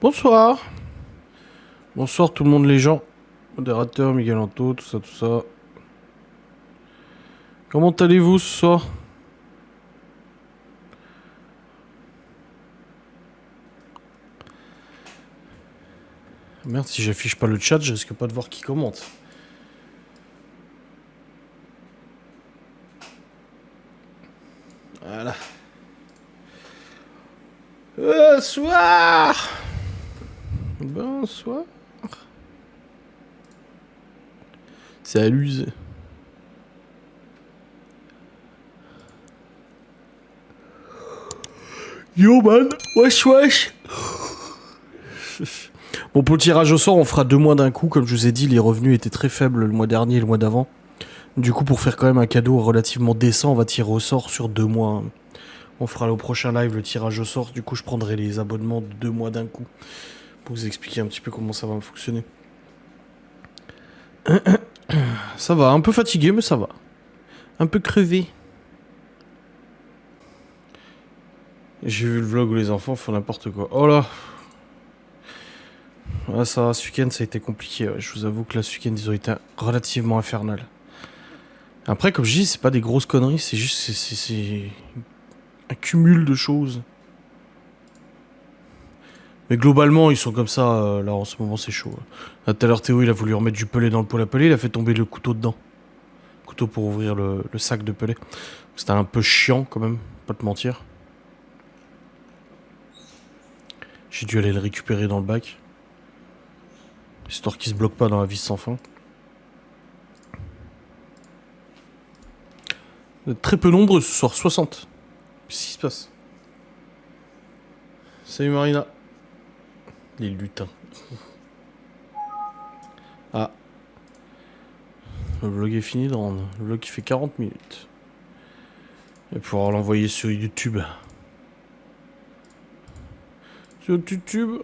Bonsoir. Bonsoir tout le monde les gens. Modérateur, Miguel Anto, tout ça, tout ça. Comment allez-vous ce soir? Merde, si j'affiche pas le chat, je risque pas de voir qui commente. Voilà. Bonsoir. Bonsoir. Salut. Yo man, wesh wesh. Bon, pour le tirage au sort, on fera 2 mois d'un coup. Comme je vous ai dit, les revenus étaient très faibles le mois dernier et le mois d'avant. Du coup, pour faire quand même un cadeau relativement décent, on va tirer au sort sur 2 mois. On fera au prochain live le tirage au sort. Du coup, je prendrai les abonnements de 2 mois d'un coup. Pour vous expliquer un petit peu comment ça va fonctionner. Ça va, un peu fatigué, mais ça va. Un peu crevé. J'ai vu le vlog où les enfants font n'importe quoi. Oh là. Ah, ça, ce week-end, ça a été compliqué. Ouais. Je vous avoue que là, ce week-end, ils ont été relativement infernal. Après, comme je dis, c'est pas des grosses conneries, c'est juste c'est un cumul de choses. Mais globalement, ils sont comme ça. Là, en ce moment, c'est chaud. Là, tout à l'heure, Théo, il a voulu remettre du pelé dans le poêle à pelé. Il a fait tomber le couteau dedans. Couteau pour ouvrir le sac de pelé. C'était un peu chiant, quand même. Pas te mentir. J'ai dû aller le récupérer dans le bac. Histoire qu'il se bloque pas dans la vis sans fin. Vous êtes très peu nombreux ce soir, 60. Qu'est-ce qui se passe? Salut Marina. Les lutins. Ah. Le vlog est fini dans le vlog qui fait 40 minutes. Et pouvoir l'envoyer sur YouTube. Sur YouTube.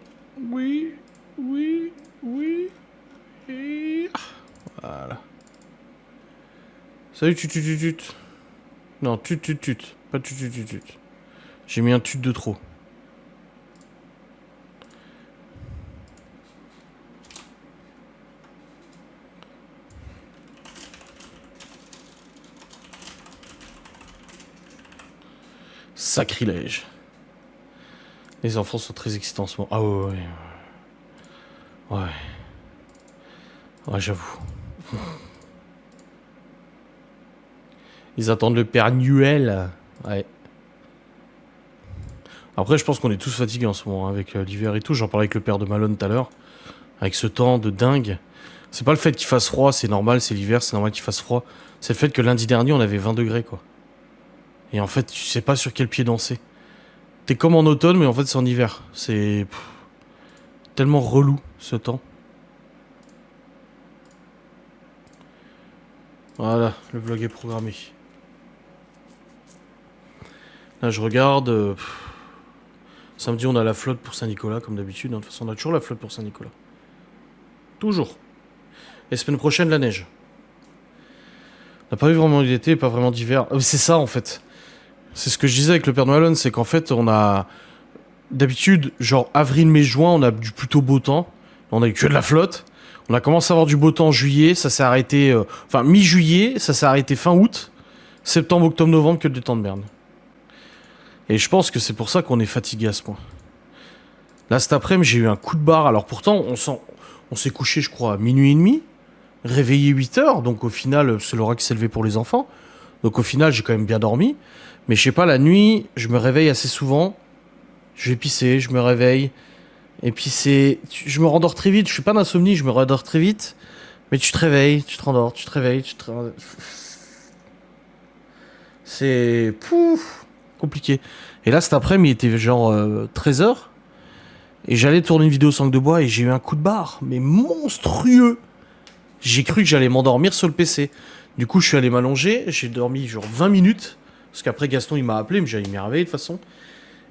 Oui. Oui. Oui. Et... Voilà. Salut tutututut. Non, tututut. Pas tutututut. J'ai mis un tut de trop. Sacrilège. Les enfants sont très excitants en ce moment. Ah ouais, ouais. Ouais. Ouais, j'avoue. Ils attendent le Père Noël. Ouais. Après, je pense qu'on est tous fatigués en ce moment, hein, avec l'hiver et tout. J'en parlais avec le père de Malone tout à l'heure. Avec ce temps de dingue. C'est pas le fait qu'il fasse froid, c'est normal, c'est l'hiver, c'est normal qu'il fasse froid. C'est le fait que lundi dernier, on avait 20 degrés, quoi. Et en fait, tu sais pas sur quel pied danser. T'es comme en automne, mais en fait, c'est en hiver. C'est tellement relou, ce temps. Voilà, le vlog est programmé. Là, je regarde. Samedi, on a la flotte pour Saint-Nicolas, comme d'habitude. Hein. De toute façon, on a toujours la flotte pour Saint-Nicolas. Toujours. Et semaine prochaine, la neige. On n'a pas eu vraiment d'été, pas vraiment d'hiver. C'est ça, en fait. C'est ce que je disais avec le Père Noël, c'est qu'en fait, on a... D'habitude, genre avril, mai, juin, on a du plutôt beau temps. On a eu que de la flotte. On a commencé à avoir du beau temps en juillet, ça s'est arrêté... Enfin, mi-juillet, ça s'est arrêté fin août. Septembre, octobre, novembre, que du temps de merde. Et je pense que c'est pour ça qu'on est fatigué à ce point. Là, cet après-midi, j'ai eu un coup de barre. Alors pourtant, on s'est couché, je crois, à minuit et demi. Réveillé 8 heures. Donc au final, c'est l'heure qui s'est levé pour les enfants. Donc au final, j'ai quand même bien dormi. Mais je sais pas, la nuit, je me réveille assez souvent. Je vais pisser, je me réveille. Et puis c'est... Je me rendors très vite. Je suis pas d'insomnie, je me rendors très vite. Mais tu te réveilles, tu te rendors, tu te réveilles, tu te... C'est... Pouf, compliqué. Et là, cet après-midi, il était genre 13 h. Et j'allais tourner une vidéo sangle de bois et j'ai eu un coup de barre. Mais monstrueux. J'ai cru que j'allais m'endormir sur le PC. Du coup, je suis allé m'allonger. J'ai dormi genre 20 minutes. Parce qu'après, Gaston, il m'a appelé, mais j'allais m'y réveiller de toute façon.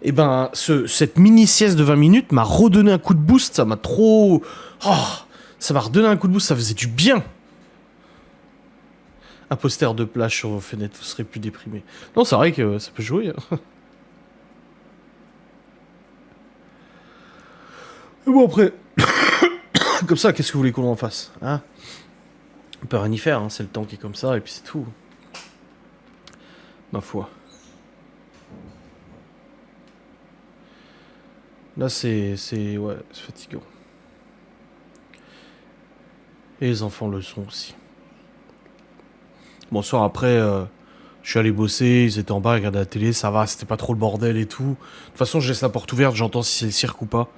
Et ben, cette mini-sieste de 20 minutes m'a redonné un coup de boost. Ça m'a trop... Oh, ça m'a redonné un coup de boost. Ça faisait du bien. Un poster de plage sur vos fenêtres, vous serez plus déprimé. Non, c'est vrai que ça peut jouer. Et bon, après, comme ça, qu'est-ce que vous voulez qu'on en fasse, hein? On peut rien y faire, hein, c'est le temps qui est comme ça, et puis c'est tout. Ma foi. Là, ouais, c'est fatigant. Et les enfants le sont aussi. Bon, soir après, je suis allé bosser, ils étaient en bas, ils regardaient la télé, ça va, c'était pas trop le bordel et tout. De toute façon, je laisse la porte ouverte, j'entends si c'est le cirque ou pas.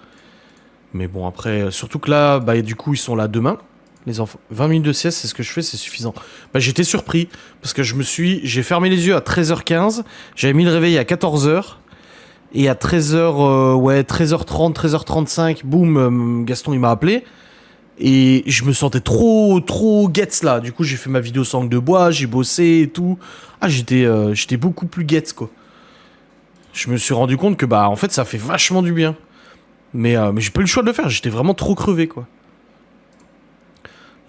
Mais bon, après, surtout que là, bah, du coup, ils sont là demain, les enfants. 20 minutes de sieste, c'est ce que je fais, c'est suffisant. Bah, j'étais surpris, parce que j'ai fermé les yeux à 13h15, j'avais mis le réveil à 14h, et à 13h, ouais, 13h30, 13h35, boum, Gaston, il m'a appelé. Et je me sentais trop guetz là. Du coup, j'ai fait ma vidéo sangle de bois, j'ai bossé et tout. Ah, j'étais beaucoup plus guetz, quoi. Je me suis rendu compte que, bah, en fait, ça fait vachement du bien. Mais j'ai pas eu le choix de le faire, j'étais vraiment trop crevé, quoi.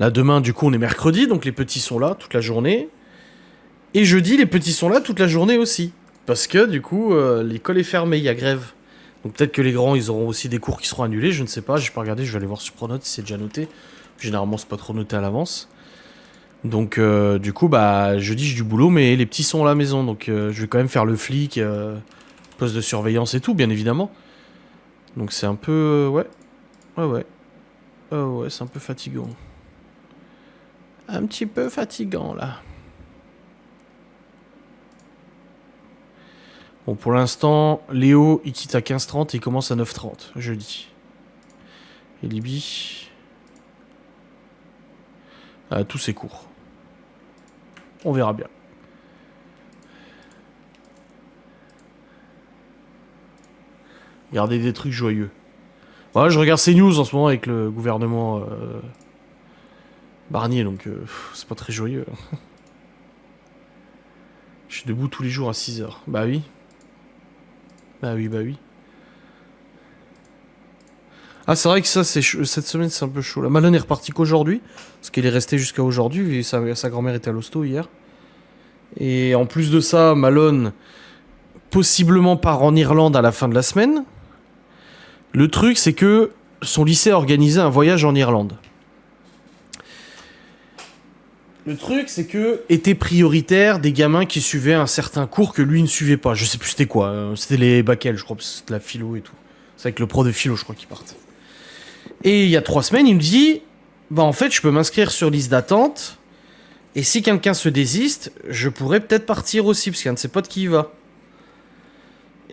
Là, demain, du coup, on est mercredi, donc les petits sont là toute la journée. Et jeudi, les petits sont là toute la journée aussi. Parce que, du coup, l'école est fermée, il y a grève. Donc peut-être que les grands, ils auront aussi des cours qui seront annulés, je ne sais pas, j'ai pas regardé, je vais aller voir sur Pronote si c'est déjà noté. Généralement, c'est pas trop noté à l'avance. Donc, du coup, bah, jeudi, j'ai du boulot, mais les petits sont à la maison, donc je vais quand même faire le flic, poste de surveillance et tout, bien évidemment. Donc c'est un peu... ouais. Ouais. Ouais, c'est un peu fatigant. Un petit peu fatigant, là. Bon, pour l'instant, Léo, il quitte à 15h30 et il commence à 9h30, jeudi. Et Libye... tous ses cours. On verra bien. Regardez des trucs joyeux. Voilà, je regarde CNews en ce moment avec le gouvernement Barnier, donc c'est pas très joyeux. Je suis debout tous les jours à 6h. Bah oui. Bah oui. Ah, c'est vrai que ça, cette semaine, c'est un peu chaud. La Malone est repartie qu'aujourd'hui, parce qu'elle est restée jusqu'à aujourd'hui, et sa grand-mère était à l'hosto hier. Et en plus de ça, Malone, possiblement part en Irlande à la fin de la semaine. Le truc, c'est que son lycée a organisé un voyage en Irlande. Le truc, c'est que étaient prioritaires des gamins qui suivaient un certain cours que lui ne suivait pas. Je sais plus c'était quoi. C'était les baccales, je crois, c'était la philo et tout. C'est avec le pro de philo, je crois, qu'ils partent. Et il y a 3 semaines, il me dit, bah en fait, je peux m'inscrire sur liste d'attente. Et si quelqu'un se désiste, je pourrais peut-être partir aussi, parce qu'il y a un de ses potes qui y va.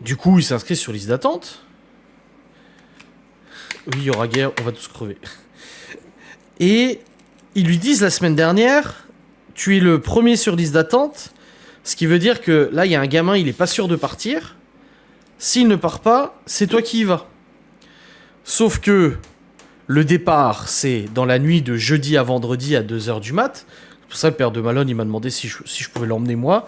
Du coup, il s'inscrit sur liste d'attente. Oui, il y aura guerre, on va tous crever. Et ils lui disent la semaine dernière, tu es le premier sur liste d'attente, ce qui veut dire que là, il y a un gamin, il est pas sûr de partir. S'il ne part pas, c'est toi qui y vas. Sauf que le départ, c'est dans la nuit de jeudi à vendredi à 2h du mat'. C'est pour ça, le père de Malone, il m'a demandé si je pouvais l'emmener moi.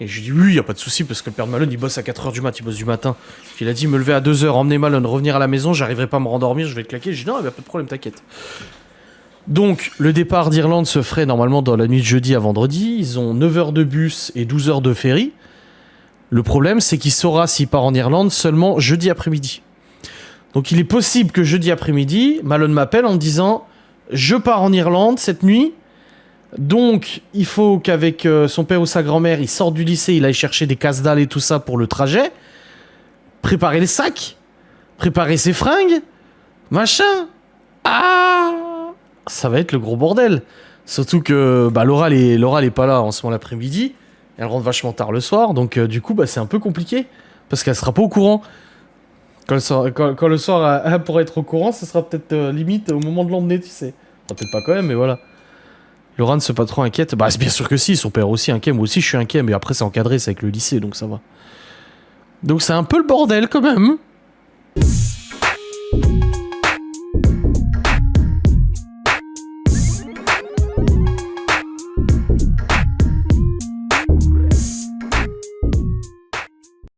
Et je lui ai dit oui, il n'y a pas de souci, parce que le père de Malone, il bosse à 4h du mat', il bosse du matin. Puis il a dit, me lever à 2h, emmener Malone, revenir à la maison, j'arriverai pas à me rendormir, je vais le claquer. J'ai dit non, il n'y a pas de problème, t'inquiète. Donc, le départ d'Irlande se ferait normalement dans la nuit de jeudi à vendredi. Ils ont 9h de bus et 12h de ferry. Le problème, c'est qu'il saura s'il part en Irlande seulement jeudi après-midi. Donc, il est possible que jeudi après-midi, Malone m'appelle en me disant, je pars en Irlande cette nuit. Donc, il faut qu'avec son père ou sa grand-mère, il sorte du lycée, il aille chercher des casse-dalles et tout ça pour le trajet. Préparer les sacs. Préparer ses fringues. Machin. Ah, ça va être le gros bordel. Surtout que bah, Laura, elle est pas là en ce moment l'après-midi. Elle rentre vachement tard le soir. Donc, du coup, bah, c'est un peu compliqué. Parce qu'elle sera pas au courant. Quand le soir, elle pourra être au courant, ça sera peut-être limite au moment de l'emmener, tu sais. Enfin, peut-être pas quand même, mais voilà. Laura ne se pas trop inquiète. Bah, c'est bien sûr que si, son père aussi inquiet. Moi aussi, je suis inquiet, mais après, c'est encadré, c'est avec le lycée, donc ça va. Donc, c'est un peu le bordel quand même.